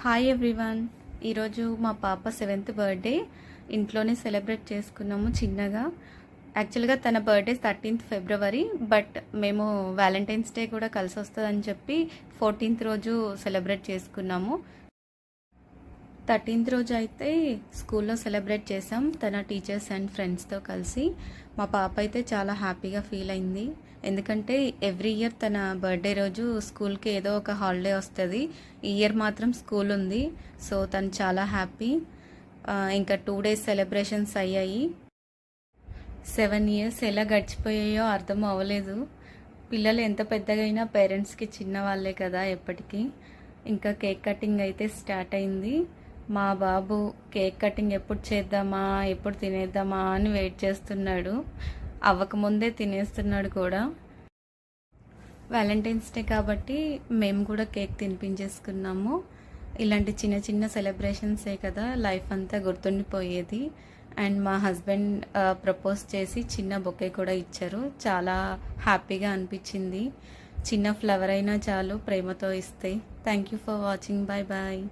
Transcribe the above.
Hi everyone. ఈరోజు మా పాప 7th బర్త్డే ఇంట్లోనే సెలబ్రేట్ చేసుకున్నాము చిన్నగా. యాక్చువల్గా తన బర్త్డే 13th ఫిబ్రవరి, బట్ మేము వ్యాలంటైన్స్ డే కూడా కలిసి వస్తుందని చెప్పి 14th రోజు సెలబ్రేట్ చేసుకున్నాము. 13th రోజు అయితే స్కూల్లో సెలబ్రేట్ చేసాం తన టీచర్స్ అండ్ ఫ్రెండ్స్తో కలిసి. మా పాప అయితే చాలా హ్యాపీగా ఫీల్ అయింది, ఎందుకంటే ఎవ్రీ ఇయర్ తన బర్త్డే రోజు స్కూల్కి ఏదో ఒక హాలిడే వస్తుంది. ఈ ఇయర్ మాత్రం స్కూల్ ఉంది, సో తను చాలా హ్యాపీ. ఇంకా 2 days సెలబ్రేషన్స్ అయ్యాయి. 7 years ఎలా గడిచిపోయాయో అర్థం అవ్వలేదు. పిల్లలు ఎంత పెద్దగా అయినా పేరెంట్స్కి చిన్న వాళ్ళే కదా ఎప్పటికీ. ఇంకా కేక్ కటింగ్ అయితే స్టార్ట్ అయింది. మా బాబు కేక్ కటింగ్ ఎప్పుడు చేద్దామా ఎప్పుడు తినేద్దామా అని వెయిట్ చేస్తున్నాడు. అవ్వకముందే తినేస్తున్నాడు కూడా. వ్యాలంటైన్స్ డే కాబట్టి మేము కూడా కేక్ తినిపించేసుకున్నాము. ఇలాంటి చిన్న చిన్న సెలబ్రేషన్సే కదా లైఫ్ అంతా గుర్తుండిపోయేది. అండ్ మా హస్బెండ్ ప్రపోజ్ చేసి చిన్న బొకే కూడా ఇచ్చారు. చాలా హ్యాపీగా అనిపించింది. చిన్న ఫ్లవర్ అయినా చాలు ప్రేమతో ఇస్తే. Thank you for watching. Bye bye.